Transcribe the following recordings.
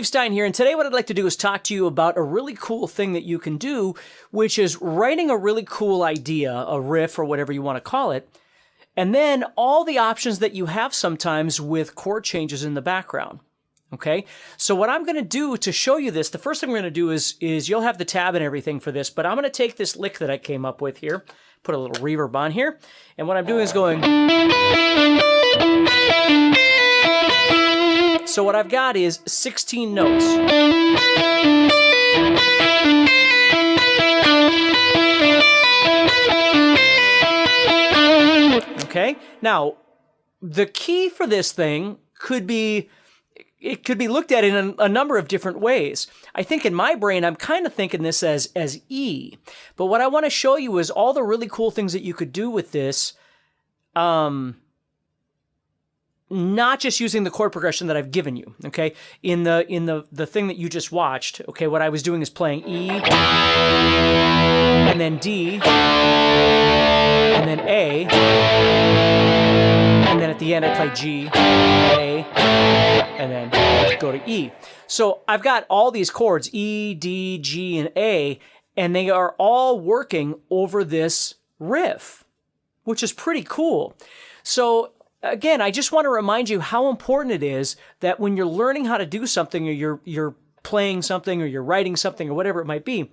Steve Stine here, and today what I'd like to do is talk to you about a really cool thing that you can do, which is writing a really cool idea, a riff or whatever you want to call it, and then all the options that you have sometimes with chord changes in the background. Okay, so what I'm going to do to show you this, the first thing we're going to do is you'll have the tab and everything for this, but I'm going to take this lick that I came up with here, put a little reverb on here, and what I'm doing is going... So what I've got is 16 notes. Okay, now the key for this thing could be, it could be looked at in a number of different ways. I think in my brain, I'm kind of thinking this as E. But what I want to show you is all the really cool things that you could do with this, not just using the chord progression that I've given you, okay? In the thing that you just watched, okay, what I was doing is playing E, and then D, and then A, and then at the end I play G, A, and then go to E. So I've got all these chords, E, D, G, and A, and they are all working over this riff, which is pretty cool. So again, I just want to remind you how important it is that when you're learning how to do something, or you're playing something, or you're writing something, or whatever it might be,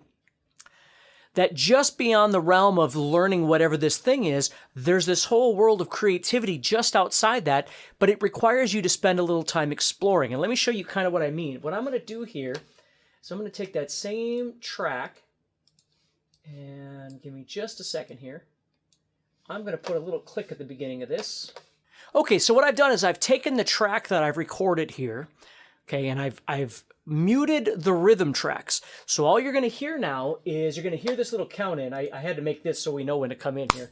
that just beyond the realm of learning whatever this thing is, there's this whole world of creativity just outside that, but it requires you to spend a little time exploring. And let me show you kind of what I mean. What I'm going to do here is I'm going to take that same track, and give me just a second here. I'm going to put a little click at the beginning of this. Okay, so what I've done is I've taken the track that I've recorded here, okay, and I've muted the rhythm tracks. So all you're going to hear now is you're going to hear this little count in. I had to make this so we know when to come in here.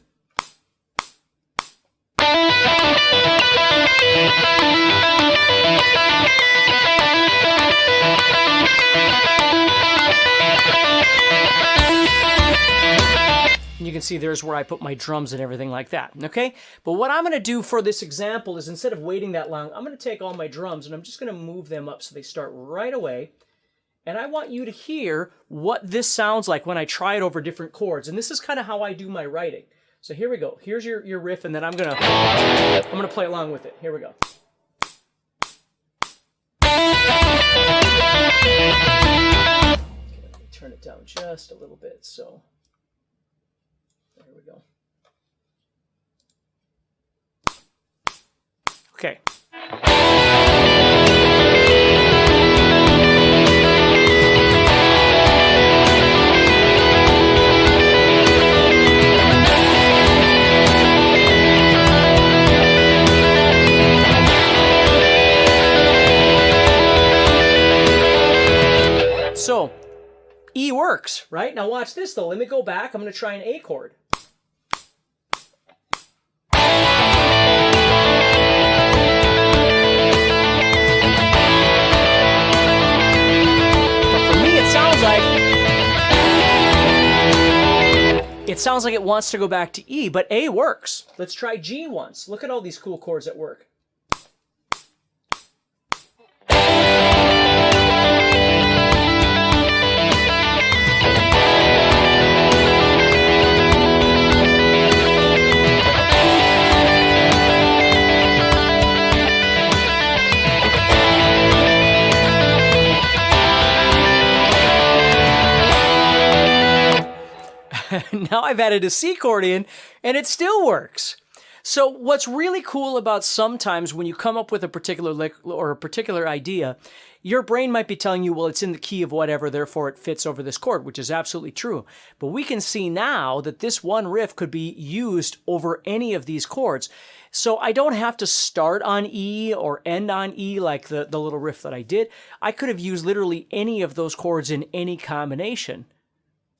And you can see there's where I put my drums and everything like that, okay? But what I'm going to do for this example is, instead of waiting that long, I'm going to take all my drums and I'm just going to move them up so they start right away. And I want you to hear what this sounds like when I try it over different chords. And this is kind of how I do my writing. So here we go. Here's your riff, and then I'm gonna play along with it. Here we go. Okay, let me turn it down just a little bit. So there we go. Okay. So, E works, right? Now watch this though. Let me go back. I'm going to try an A chord. It sounds like it wants to go back to E, but A works. Let's try G once. Look at all these cool chords at work. Now I've added a C chord in, and it still works. So what's really cool about sometimes when you come up with a particular lick or a particular idea, your brain might be telling you, well, it's in the key of whatever, therefore it fits over this chord, which is absolutely true. But we can see now that this one riff could be used over any of these chords. So I don't have to start on E or end on E like the little riff that I did. I could have used literally any of those chords in any combination.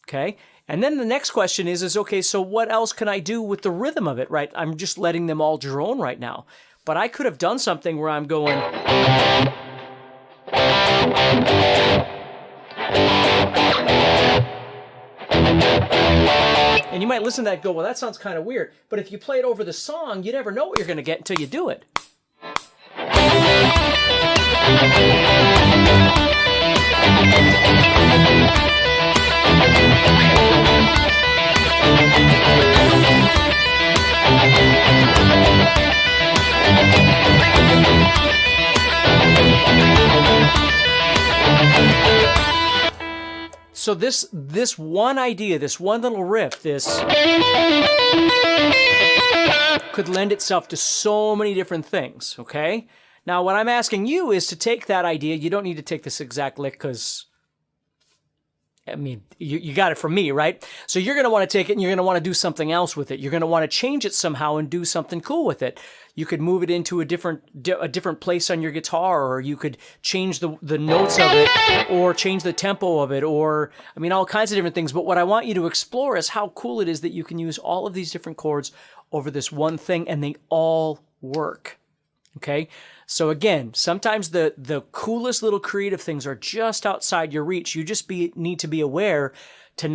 Okay? And then the next question is okay, so what else can I do with the rhythm of it, right? I'm just letting them all drone right now. But I could have done something where I'm going... And you might listen to that and go, well, that sounds kind of weird. But if you play it over the song, you never know what you're going to get until you do it. So this one idea, this one little riff, this could lend itself to so many different things, okay? Now, what I'm asking you is to take that idea. You don't need to take this exact lick because, I mean, you got it from me, right? So you're going to want to take it and you're going to want to do something else with it. You're going to want to change it somehow and do something cool with it. You could move it into a different place on your guitar, or you could change the notes of it, or change the tempo of it, or, I mean, all kinds of different things. But what I want you to explore is how cool it is that you can use all of these different chords over this one thing and they all work, okay? So again, sometimes the coolest little creative things are just outside your reach. You just need to be aware to not